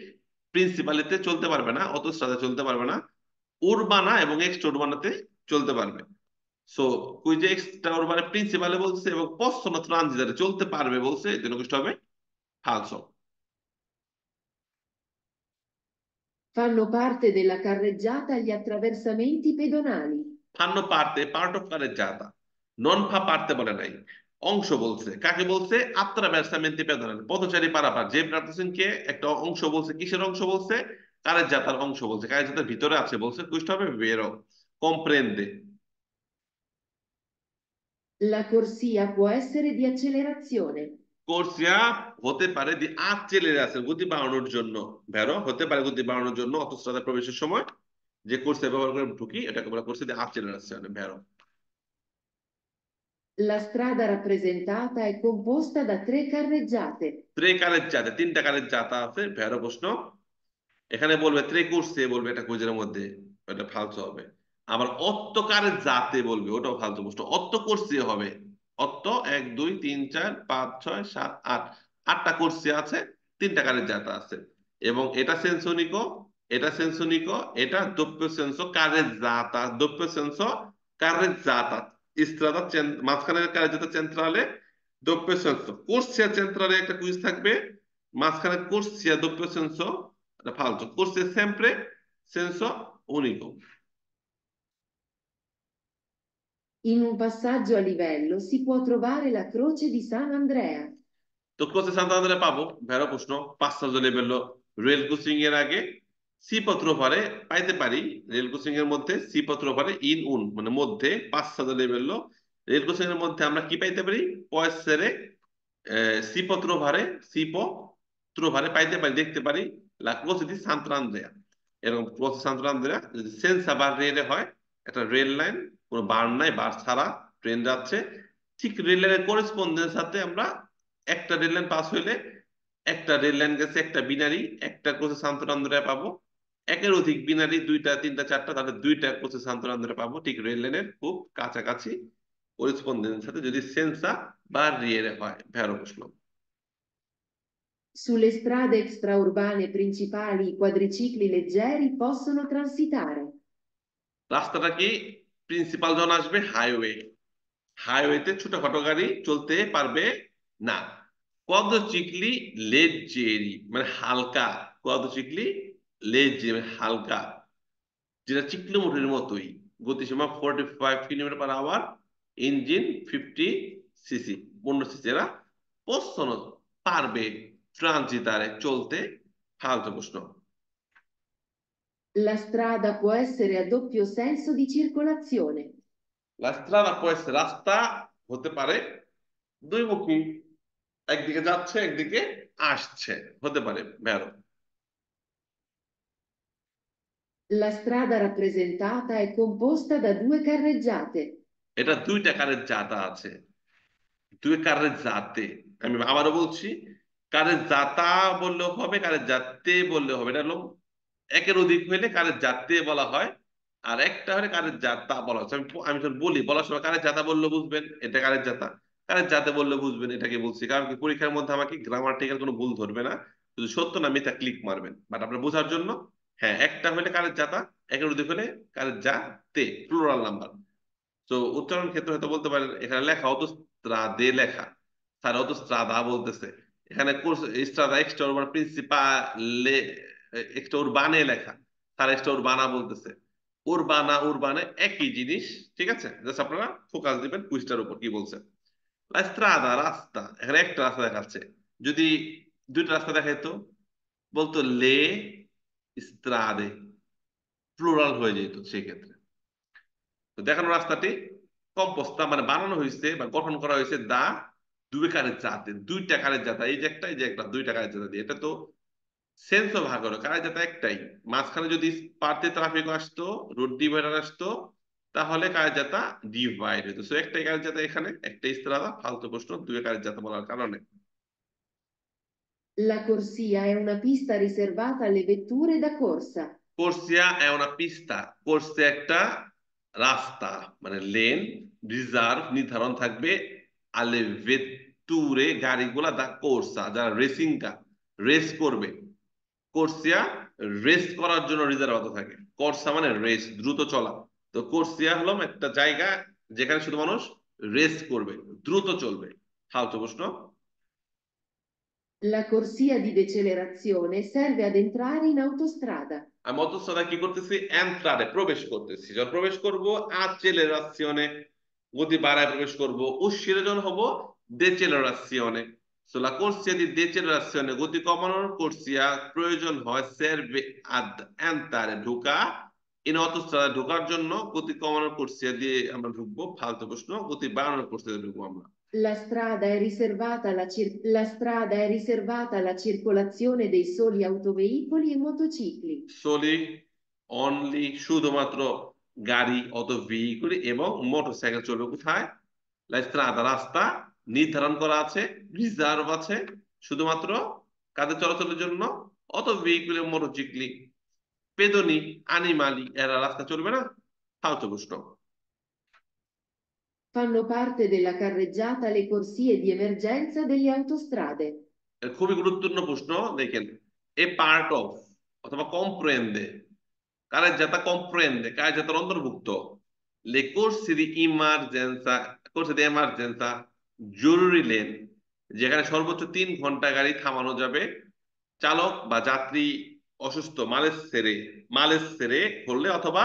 প্রিন্সিপালিতে চলতে পারবে না, অটোস্ট্রাদা চলতে পারবে না, উরবানা এবং এক্সট্রা উরবানাতে চলতে পারবে। সো কুইজে এক্সট্রা উরবানা প্রিন্সিপালে বলছে এবং পশ্চিম ট্রানজিটারে চলতে পারবে বলছে, এই জন্য কিছু হবে ফালসো। Fanno parte della carreggiata gli attraversamenti pedonali. ফান্ন পারতে, পার্ট অফ কারের জাতা, নন ফা পারতে বলে নাই, অংশ বলছে। কাকে বলছে? আত্রা ব্যবসামেন্তি পেদনাল, পথচারী পারাপার। যে প্রার্থীকে একটা অংশ বলছে, কিসের অংশ বলছে? কারের জাতার অংশ বলছে, কারের জাতার ভিতরে আছে বলছে, কুইষ্ট হবে ভেরো, কম্প্রেন্দে। La corsia può essere di accelerazione. কোর্সিয়া হতে পারে দি আছে গতি বাড়ানোর জন্য, ভেরো হতে পারে গতি বাড়ানোর জন্য অটোস্ট্রাদা প্রবেশের সময় যে কোর্সিয়া ব্যবহার করে ঢুকি, এটাকে বলা কোর্সিয়া দি আছে ভেরো। La strada rappresentata è composta da 3 carreggiate. ত্রে কারের জাতে, তিনটা কারের জাতা আছে, ভেরো প্রশ্ন। এখানে বলবে ত্রে করছে, বলবে এটা কুইজের মধ্যে, এটা ফালতু হবে। আবার অত্তকারের জাতে বলবে, ওটাও ফালতু প্রশ্ন। অত্ত করছে হবে, অত্ত 1 2 3 4 5 6 7 8, 8টা করছে আছে, তিনটা কারের জাতা আছে। এবং এটা সেন্সনিকো, এটা সেন্সনিকো, এটা doppio senso কারের জাতা, doppio senso কারের জাতা। ইস্ত্রাদা মাঝখানের কারের জাতা চেন্ট্রালে, doppio senso কোর্সিয়া চেন্ট্রালে একটা কুইজ থাকবে, মাঝখানে কোর্সিয়া doppio senso, falso, corso è sempre senso unico। In un passaggio a livello si può trovare la croce di San Andrea. তো কোর্সে সান্তান্দ্রে পাবো, ভেরো প্রশ্ন। পাঁচটা লেভেল রেল ক্রসিং এর আগে সি পত্র পারে পাইতে পারি, রেল ক্রসিং এর মধ্যে সি পত্র পারে ইন উন মানে মধ্যে, 5 লেভেল রেল ক্রসিং এর মধ্যে আমরা কি পাইতে পারি? পয়সেরে সি পত্র ভারে, সি পত্র ভারে পাইতে পারি, দেখতে পারি লা ক্রোসে দি সান্তান্দ্রেয়া। এরকম ক্রোসে সান্তান্দ্রেয়া যদি সেন্সা বার রেলে হয়, একটা রেল লাইন, কোনো বার নাই, বার ছাড়া ট্রেন যাচ্ছে, ঠিক রেল লাইনের করেসপন্ডেন্স সাথে আমরা একটা রেল লাইন পাস হইলে একটা রেল লাইন গেছে একটা বিনারি একটা কোচে সান্তনান্দরে পাবো, একের অধিক বিনারি দুইটা তিনটা চারটা তাহলে দুইটা কোচে সান্তনান্দরে পাবো ঠিক রেল লাইনের খুব কাছাকাছি করেসপন্ডেন্স সাথে যদি সেন্সা বা রিয়েরে হয়। ভেরো প্রশ্ন। Sulle strade extraurbane principali i quadricicli leggeri possono transitare. রাস্তাটা কি প্রিন্সিপাল জন আসবে হাইওয়ে, হাইওয়েতে ছোটখাটো গাড়ি চলতে পারবে না। কোয়াড্রোচিকলি লেজেরি মানে হালকা, কোয়াড্রোচিকলি লেজে মানে হালকা, যেটা চিকলোমোটরের মতোই, গতিসীমা 45 কিলোমিটার/আওয়ার, ইঞ্জিন 50 সিসি, 15 সিসি, এরা possono পারবে ট্রানজিটারে চলতে। ফালতু প্রশ্ন। La strada può essere a doppio senso di circolazione. La strada può essere, রাস্তা হতে পারে দুই মুখী, একদিকে যাচ্ছে একদিকে আসছে, হতে পারে। ভেরো। La strada rappresentata è composta da due carreggiate. এটা দুইটা কারের জাতা আছে, দুই কারের জাতে। আমি আবারও বলছি, কারের জাতা বললেও হবে, কারের জাতে বললেও হবে। এটা হলো একের অধিক হইলে কারের জাতে বলা হয়, আর একটা হলে কারের জাতা বলা হচ্ছে। আমি যখন বলি বলার সময় কারের জাতা বললে বুঝবেন এটা কারের জাতা, কারের জাতে বললে বুঝবেন এটাকে বলছি। কারণ কি পরীক্ষার মধ্যে আমাকে গ্রামাটিক্যাল কোনো ভুল ধরবে না, শুধু সত্য না মিথ্যা ক্লিক মারবেন। বাট আপনার বোঝার জন্য, হ্যাঁ একটা হলে কারের জাতা, একের অধিক হলে কারের জাতে, প্লুরাল নাম্বার। তো উচ্চারণ ক্ষেত্রে হয়তো বলতে পারেন এখানে লেখা অত স্ত্রাদে লেখা, স্যার অত স্ত্রাদা বলতেছে। এখানে স্ত্রাদা এক্সট্রা উরবান প্রিন্সিপালে এক্সট্রা উরবানে লেখা, স্যার এক্সট্রা উরবানা বলতেছে। উরবানা উরবানে একই জিনিস, ঠিক আছে? জাস্ট আপনারা ফোকাস দিবেন কুইজটার উপর কি বলছে। স্ত্রাদা রাস্তা, এখানে একটা রাস্তা দেখাচ্ছে, যদি দুইটা রাস্তা দেখাইতো বলতো লে স্ত্রাদে, প্লুরাল হয়ে যেত সেক্ষেত্রে। তো দেখানো রাস্তাটি কম্পোস্তা মানে বানানো হয়েছে বা গঠন করা হয়েছে দা দুই কারের জাতে, দুইটা কারের জাতা, এই যে একটা এই যে একটা, দুইটা কারের জাতা দিয়ে। এটা তো সেন্সও ভাগ হলো, কারের জাতা একটাই, মাঝখানে যদি পার্তে ট্রাফিক আসতো, রোড ডিভাইডার আসতো, তাহলে কারের জাতা ডিভাইড হতো। সো একটাই কারের জাতা, এখানে একটা ইস্তেরাদা। ফালতু প্রশ্ন দুই কারের জাতা বলার কারণে। La corsia è una pista riservata alle vetture da corsa. কোর্সিয়া è una pista, কোর্সিয়া একটা রাস্তা মানে লেন, রিজার্ভ নির্ধারণ থাকবে, আলে ভেত্তুরে গাড়িগুলা দা কোর্সা যারা রেসিং কার, রেস করবে। কোর্সিয়া রেস করার জন্য রিজার্ভ হতে থাকে, কোর্সা মানে রেস দ্রুত চলা। তো কোর্সিয়া হলো একটা জায়গা যেখানে শুধু মানুষ রেস করবে, দ্রুত চলবে। ফালতু প্রশ্ন। La corsia di decelerazione serve ad entrare in autostrada. আমি অতঃসত্ত্বা কি করতেছি, এন্ট্রারে প্রবেশ করতেছি। যখন প্রবেশ করব accelerazione, গতি বাড়ায় প্রবেশ করব। uscire যখন হব decelerazione। সো লা corsia di decelerazione গতি কমানোর corsia প্রয়োজন হয় serve ad entrare ঢোকা, ইন অটোস্ট্রাদা ঢোকার জন্য গতি কমানোর corsia দিয়ে আমরা ঢুকবো। ফালতু প্রশ্ন, গতি বাড়ানোর corsia দিয়ে ঢুকবো আমরা। La strada è riservata alla circolazione dei soli autoveicoli e motocicli. সলি অনলি শুধুমাত্র গাড়ি, অত ভেহিকুল এবং মোটরসাইকেল চলবে কোথায়? লা স্ত্রাদা রাস্তা নির্ধারণ করা আছে, রিজার্ভ আছে শুধুমাত্র কাদের চলাচলের জন্য? অত ভেহিকুল এবং মোটরসাইকেল, পেদনি আনিমালি এরা রাস্তা চলবে না। ফালতু প্রশ্ন। Fanno parte della carreggiata le corsie di emergenza delle autostrade. খুবই গুরুত্বপূর্ণ প্রশ্ন, দেখেন এ পার্ট অফ অথবা কম্প্রেন্দে, কারের জাতা কম্প্রেন্দে, কারের জাতার অন্তর্ভুক্ত le corse di emergenza, corse di emergenza জরুরি লেন, যেখানে সর্বোচ্চ 3 ঘন্টা গাড়ি থামানো যাবে, চালক বা যাত্রী অসুস্থ, মালেসেরে করলে, অথবা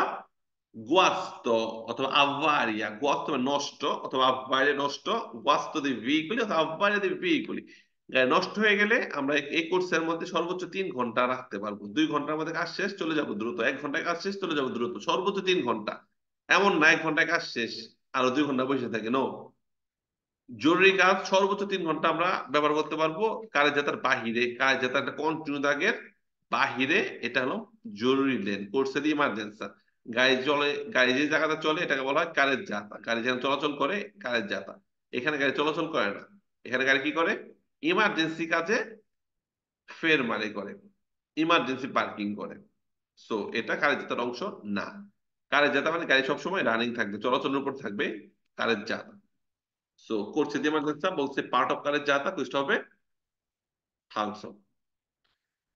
গুয়াস্ত অথবা আভারিয়া, গুয়াস্ত মানে নষ্ট অথবা আভারিয়া নষ্ট, গুয়াস্ত দি ভেহিকুলি অথবা আভারিয়া দি ভেহিকুলি, গাড়ি নষ্ট হয়ে গেলে আমরা এই কোর্সের মধ্যে সর্বোচ্চ 3 ঘন্টা রাখতে পারবো। 2 ঘন্টার মধ্যে কাজ শেষ চলে যাবো দ্রুত, 1 ঘন্টায় কাজ শেষ চলে যাবো দ্রুত, সর্বোচ্চ 3 ঘন্টা। এমন না 1 ঘন্টায় কাজ শেষ আরো 2 ঘন্টা বসে থাকে, নো। জরুরি কাজ সর্বোচ্চ 3 ঘন্টা আমরা ব্যবহার করতে পারবো কারের যাতার বাহিরে, কারের যাতার একটা কন্টিনিউ দাগের বাহিরে। এটা হলো জরুরি লেন, কোর্সে দি ইমার্জেন্সা। গাড়ি চলে, গাড়ি যে জায়গাটা চলে এটাকে বলা হয় কারের যাতা, গাড়ি যেখানে চলাচল করে কারের যাতা। এখানে গাড়ি চলাচল করে না। এখানে গাড়ি কি করে? ইমার্জেন্সি কাজে ফেরমারি করে, ইমার্জেন্সি পার্কিং করে। সো এটা কারের জাতার অংশ না। কারের জাতা মানে গাড়ি সবসময় রানিং থাকবে, চলাচলের উপর থাকবে, কারের জাতা। সো করছে যে ইমার্জেন্সি বলছে পার্ট অফ কারের জাতা, কুইষ্ট হবে ফাংশন।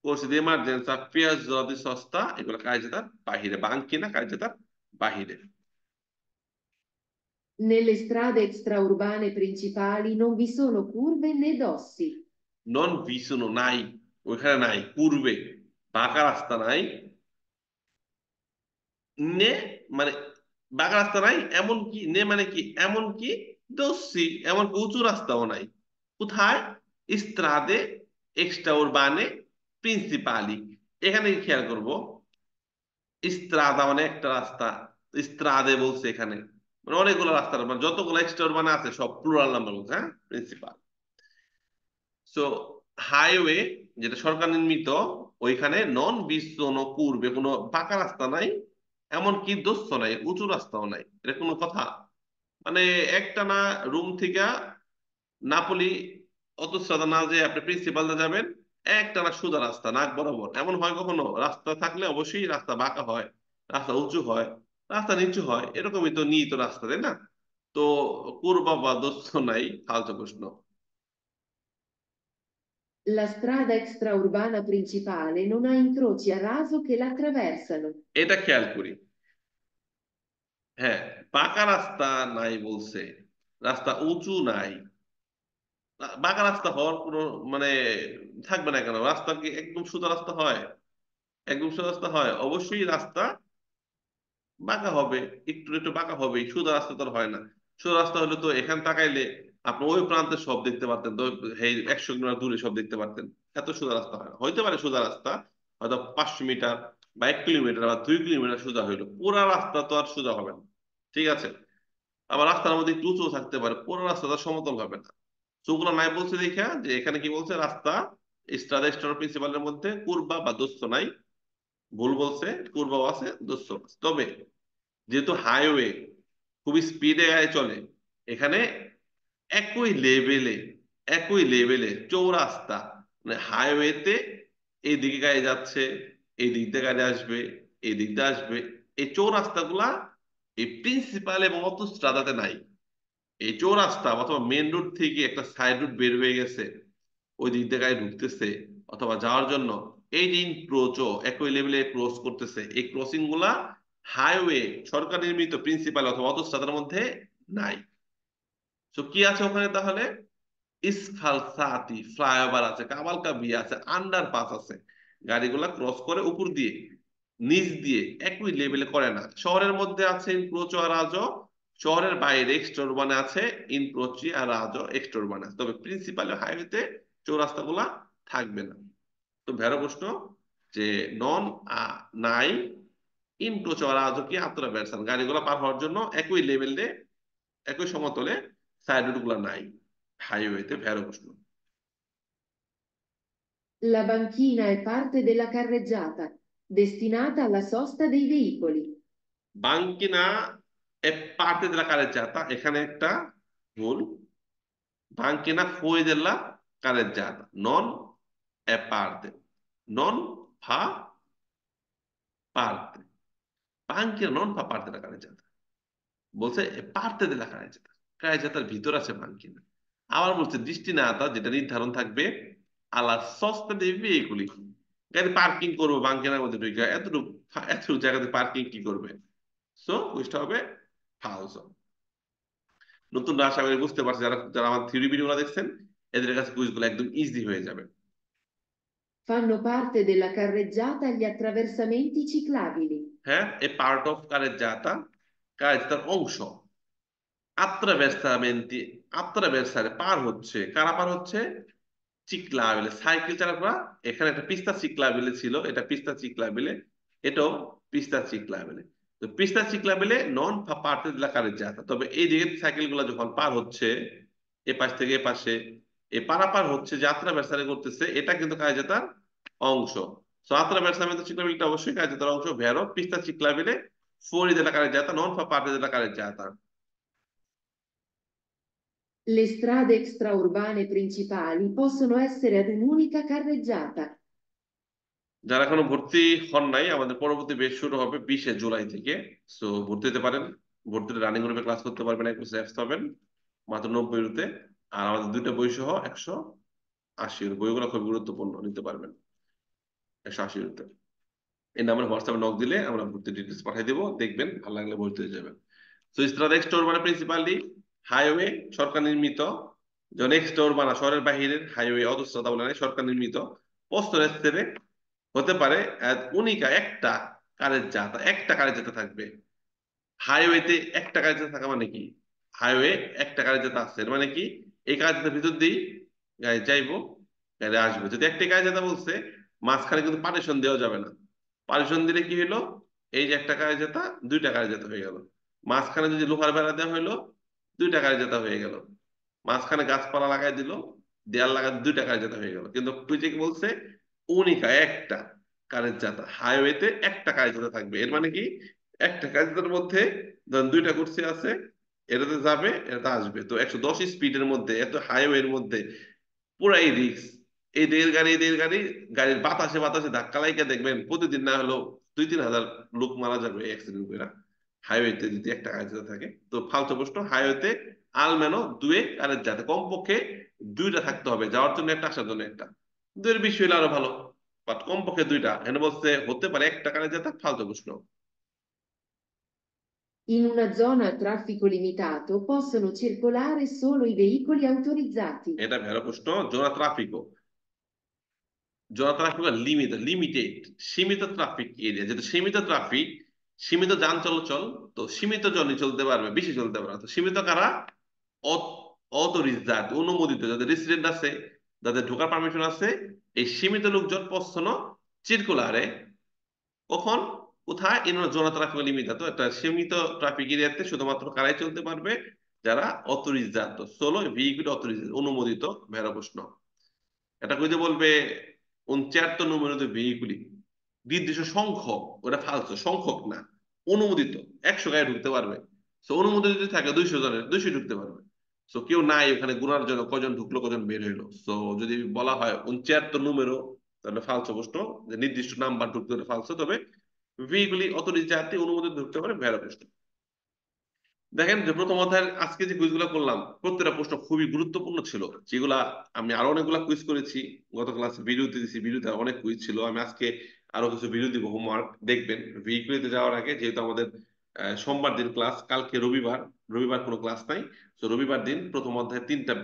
করছে যে ইমার্জেন্সি পেঁয়াজ যদি সস্তা, এগুলো কারের জাতার বাহিরে, বাংকি না, কারের জাতার বাহিরে। Nelle strade extraurbane principali non vi sono curve né dossi. নন ভিসুনো নাই, ওইখানে নাই পূর্বে, বাঁকা রাস্তা নাই। নে মানে বাঁকা রাস্তা নাই, এমন কি, নে মানে কি, এমন কি, দস্যি এমন কি উঁচু রাস্তাও নাই। কোথায়? ইস্ত্রাদে এক্সট্রা উরবানে প্রিন্সিপালি। এখানে খেয়াল করব, ইস্ত্রাদা মানে একটা রাস্তা, ইস্ত্রাদে বলছে এখানে, মানে অনেকগুলো রাস্তা, মানে যতগুলো এক্সট্রা উরবানে আছে সব প্লুরাল নাম্বার বলছে, হ্যাঁ, প্রিন্সিপাল। সো হাইওয়ে যেটা সরকার নির্মিত, ওইখানে নন বিসনো পূর্বে কোনো পাকা রাস্তা নাই, এমনকি দোস্ত নাই, উঁচু রাস্তাও নাই। এটা কোনো কথা? মানে একটা না রুম থেকে নাপোলি অতস্ত্রাদা না যে আপনি প্রিন্সিপালটা যাবেন, একটা না সোজা রাস্তা নাক বরাবর, এমন হয় কখনো? রাস্তা থাকলে অবশ্যই রাস্তা বাঁকা হয়, রাস্তা উঁচু হয়, রাস্তা নিচু হয়, এরকমই তো নিহিত রাস্তা, তাই না? তো পূর্বা বা দোস্ত নাই, ফালতু প্রশ্ন। La strada extraurbana principale non ha incroci a raso che la attraversano. এটা খেয়াল করি। হ্যাঁ, পাকা রাস্তা নাই বলছে, রাস্তা উঁচু নাই। বাঁকা রাস্তা হওয়ার কোনো মানে থাকবে না কেন? রাস্তা কি একদম সোজা রাস্তা হয়? একদম সোজা রাস্তা হয়? অবশ্যই রাস্তা বাঁকা হবে, একটু একটু বাঁকা হবে, সোজা রাস্তা তো আর হয় না। সোজা রাস্তা হলে তো এখান তাকাইলে আপনি ওই প্রান্তে সব দেখতে পারতেন, তো এই 100 মিটার দূরে সব দেখতে পারতেন। এত সোজা রাস্তা হয় না। হইতে পারে সোজা রাস্তা, হয়তো 500 মিটার বা 1 কিলোমিটার বা 2 কিলোমিটার সোজা হইলো, পুরা রাস্তা তো আর সোজা হবে না। ঠিক আছে? আবার রাস্তার মধ্যে একটু উঁচু থাকতে পারে, পুরো রাস্তাটা সমতল হবে না। চোখগুলো নাই বলছে দেখা যে এখানে কি বলছে, রাস্তা স্ট্রাদা স্টার প্রিন্সিপালের মধ্যে কুরবা বা দোস্ত নাই। ভুল বলছে, কুরবাও আছে, দোস্ত আছে। তবে যেহেতু হাইওয়ে খুবই স্পিডে গাড়ি চলে, এখানে একই লেভেলে, একই লেভেলে চৌরাস্তা, মানে হাইওয়েতে এই দিকে গাড়ি যাচ্ছে, এই দিক দিয়ে গাড়ি আসবে, এই দিক দিয়ে আসবে, এই চৌরাস্তাগুলা এই প্রিন্সিপাল এবং অটোস্ট্রাদাতে নাই। এই চৌরাস্তা অথবা মেন রোড থেকে একটা সাইড রুট বের হয়ে গেছে, ওই দিক দিয়ে গাড়ি ঢুকতেছে অথবা যাওয়ার জন্য, এই যে ইনক্রোচও একই লেভেলে ক্রস করতেছে, এই ক্রসিং গুলা হাইওয়ে সরকার নির্মিত প্রিন্সিপাল অথবা অটোস্ট্রাদার মধ্যে নাই। তো কি আছে ওখানে তাহলে? ইসফালসাতি ফ্লাইওভার আছে, কাবালকাবি আছে, আন্ডারপাস আছে। গাড়িগুলা ক্রস করে উপর দিয়ে, নিচ দিয়ে, একই লেভেলে করে না। শহরের মধ্যে আছে ইনক্রোচো আর আজো, শহরের বাইরে এক্সটরবানে আছে ইনক্রোচি আর আজো, এক্সটরবানে আছে। তবে প্রিন্সিপাল হাইওয়েতে চৌরাস্তাগুলা থাকবে না। তো ভেরো প্রশ্ন যে নন নাই ইনক্রোচো আর আজো কি আত্রা বেরসান, গাড়িগুলা পার হওয়ার জন্য একই লেভেলে, একই সমতলে সাইড রুট গুলা নাই হাইওয়েতে। ভেরো প্রশ্ন। La banchina è parte della carreggiata, destinata alla sosta dei veicoli. বাঙ্কিনা এ পার্তে দিলা কারের জাতা, এখানে একটা ভুল। বাঙ্কিনা ফুয়ে দিলা কারের জাতা, নন এ পার্তে, নন ফা পার্তে। বাঙ্কিনা নন ফা পার্তে দিলা কারের জাতা বলছে, এ পার্তে দিলা কারের জাতা, কারের জাতার ভিতর আছে বাঙ্কিনা। আবার বলছে দৃষ্টিনাতা, যেটা নির্ধারণ থাকবে আলা সস্তা দেবী এগুলি, গাড়ি পার্কিং করবো বাঙ্কিনার মধ্যে ঢুকে, এতটুকু এতটুকু জায়গাতে পার্কিং কি করবে? সো কুইজটা হবে ফালসো। নতুন আশা করি বুঝতে পারছি, যারা যারা আমার থিওরি ভিডিওগুলো দেখছেন, এদের কাছে কুইজগুলো একদম ইজি হয়ে যাবে। Fanno parte della carreggiata gli attraversamenti ciclabili. হ্যাঁ, এ পার্ট অফ কারের জাতা, কারের জাতার অংশ। আত্রাভের্সামেন্টি, আত্রাভের্সারে পার হচ্ছে, কারা পার হচ্ছে? চিকলাবেলে, সাইকেল চালকরা। এখানে একটা পিস্তা চিকলাবেলে ছিল, এটা পিস্তা চিকলাবেলে, এটাও পিস্তা চিকলাবেলে। তো পিস্তা চিকলাবেলে নন পার্তে দিলা কারের জাতা। তবে এই দিকে সাইকেল গুলা যখন পার হচ্ছে, এ পাশ থেকে এ পাশে, এ পারাপার হচ্ছে, যাত্রা ব্যবসা করতেছে, এটা কিন্তু কারের জাতার অংশ। সো আত্রা ব্যবসা চিকলাবেলটা অবশ্যই কারের জাতার অংশ। ভেরো পিস্তা চিকলাবেলে ফুori della carreggiata, non fa parte della carreggiata. Le strade extraurbane principali possono essere ad un'unica carreggiata. যারা এখনো ভর্তি হন নাই, আমাদের পরবর্তী ব্যাচ শুরু হবে 20শে জুলাই থেকে। সো ভর্তি হতে পারেন, ভর্তি রানিং গ্রুপে ক্লাস করতে পারবেন, 1 বছর অ্যাপস পাবেন মাত্র 90 ইউরোতে। আর আমাদের 2টা বই সহ 180 ইউরো, বইগুলো খুব গুরুত্বপূর্ণ, নিতে পারবেন 180 ইউরোতে। এই নাম্বার হোয়াটসঅ্যাপে নক দিলে আমরা ভর্তি ডিটেলস পাঠিয়ে দেবো, দেখবেন ভালো লাগলে ভর্তি হয়ে যাবেন। তো স্ট্রাদা এক্সটোর মানে প্রিন্সিপালি হাইওয়ে, সরকার নির্মিত। যখন এক্সটোর বানা শহরের বাহিরের হাইওয়ে, অটোস্ট্রাদা বলে না, সরকার নির্মিত পোস্ত রেস্তেরে হতে পারে উনিকা, একটা কারের যাতা থাকবে। হাইওয়েতে একটা কারের যাতা থাকা মানে কি? হাইওয়ে একটা কারের যাতা আছে, এর মানে কি এই কারের যাতার ভিতর দিয়েই গাড়ি যাইবো, গাড়ি আসবে। যদি একটা কারের যাতা বলছে, মাঝখানে কিন্তু পার্টিশন দেওয়া যাবে না। পার্টিশন দিলে কি হলো, এই যে একটা কারের যাতা 2টা কারের যাতা হয়ে গেল। মাঝখানে যদি লোহার বেড়া দেওয়া হলো, 2টা কারের যাতা হয়ে গেল। মাঝখানে গাছপালা লাগাই দিল, দেয়াল লাগাই 2টা কারের যাতা হয়ে গেল। কিন্তু তুই যে কি বলছে, উনিকা, একটা কারের যাতা। হাইওয়েতে একটা কারের যাতা থাকবে, এর মানে কি একটা কারের যাতার মধ্যে ধরেন 2টা কুর্সি আছে, এটাতে যাবে এটাতে আসবে। তো 110 স্পিডের মধ্যে, এত হাইওয়ের মধ্যে পুরাই রিক্স। এই রেলগাড়ি, গাড়ির বাতাসে বাতাসে ধাক্কা লাইকা দেখবেন প্রতিদিন না হলেও 2-3 হাজার লোক মারা যাবে অ্যাক্সিডেন্ট করে, হাইওয়েতে যদি একটা কারের যাতা থাকে। তো ফালতু প্রশ্ন, হাইওয়েতে আলমেনো দুয়ে কারের যাতে কমপক্ষে 2টা থাকতে হবে, যাওয়ার জন্য একটা, আসার জন্য একটা। 2-এর বেশি হলে আরো ভালো, বাট কমপক্ষে 2টা। এখানে বলছে হতে পারে একটা কারের যাতা, ফালতু প্রশ্ন। In una zona a traffico limitato possono circolare solo i veicoli autorizzati. এটা ভেড়া প্রশ্ন। জোড়া ট্রাফিকও, লিমিটেড, সীমিত ট্রাফিক এরিয়া, যেহেতু সীমিত ট্রাফিক, সীমিত যান চলাচল, তো সীমিত জনই চলতে পারবে, বেশি চলতে পারবে না। তো সীমিত কারা? অথরিজাত, অনুমোদিত, যাদের রেসিডেন্ট আছে, যাদের ঢোকার পারমিশন আছে, এই সীমিত লোকজন পছন্দ চিরকুলারে। কখন? কোথায়? ইন জোনা ট্রাফিক লিমিটেড, তো একটা সীমিত ট্রাফিক এরিয়াতে শুধুমাত্র কারাই চলতে পারবে, যারা অথরিজাত, সোলো ভেহিকুল অথরিজাত, অনুমোদিত। ভেড়া প্রশ্ন। এটা কইতে বলবে 69 নম্বর ভেহিকুলি, নির্দিষ্ট সংখ্যক, ওটা ফালতু সংখ্যক না, অনুমোদিত। 100 গাড়ি ঢুকতে পারবে। সো অনুমোদিত যদি থাকে 200 জনের, 200 ঢুকতে পারবে। সো কেউ নাই ওখানে গুনার জন্য কজন ঢুকলো কজন বের হইলো। সো যদি বলা হয় 69 নম্বরও, তাহলে ফালতু প্রশ্ন, যে নির্দিষ্ট নাম্বার ঢুকতে হলে ফালতু। তবে ভেহিকুলি অথরিটি যাতে অনুমোদিত ঢুকতে পারে, ভেড়া প্রশ্ন। দেখেন যে প্রথম অধ্যায়ের আজকে যে কুইজগুলো করলাম, প্রত্যেকটা প্রশ্ন খুবই গুরুত্বপূর্ণ ছিল। যেগুলা আমি আরো অনেকগুলা কুইজ করেছি, গত ক্লাসে ভিডিওতে দিয়েছি, ভিডিওতে অনেক কুইজ ছিল। আমি আজকে আরো কিছু ভিডিও দিব, হোমওয়ার্ক দেখবেন। ভেহিকুলিতে যাওয়ার আগে, যেহেতু আমাদের সোমবার দিন ক্লাস, কালকে রবিবার, রবিবার কোনো ক্লাস নাই। তো রবিবার দিন প্রথম অধ্যায়ে 3টা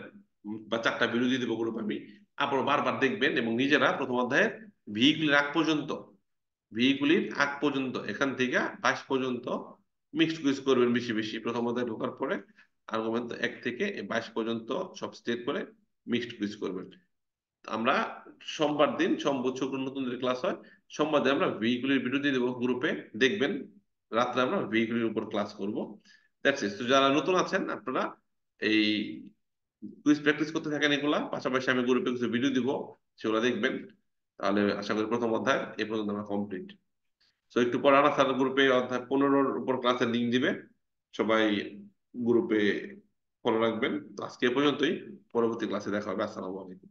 বা 4টা ভিডিও দিয়ে দেবো গ্রুপ আমি। আপনারা বারবার দেখবেন এবং নিজেরা প্রথম অধ্যায়ের ভেহিকুলির আগ পর্যন্ত এখান থেকে 22 পর্যন্ত মিক্সড কুইজ করবেন বেশি বেশি। প্রথম অধ্যায় ঢোকার পরে আর্গুমেন্ট 1 থেকে 22 পর্যন্ত সব স্টেট করে মিক্সড কুইজ করবেন। আমরা সোমবার দিন, সোম শুক্র নতুন যে ক্লাস হয়, সোমবার দিন আমরা ভেহিকুলের ভিডিও দিয়ে দেবো গ্রুপে, দেখবেন। রাত্রে আমরা ভেহিকুলের উপর ক্লাস করবো। That's it. তো যারা নতুন আছেন আপনারা এই কুইজ প্র্যাকটিস করতে থাকেন, এগুলা পাশাপাশি আমি গ্রুপে কিছু ভিডিও দিব, সেগুলো দেখবেন। তাহলে আশা করি প্রথম অধ্যায় এই পর্যন্ত আমরা কমপ্লিট। তো একটু পরে আনা স্যার গ্রুপে অর্থাৎ 15-র উপর ক্লাসের লিঙ্ক দিবে, সবাই গ্রুপে ফলো রাখবেন। তো আজকে এ পর্যন্তই, পরবর্তী ক্লাসে দেখা হবে। আসসালামু আলাইকুম।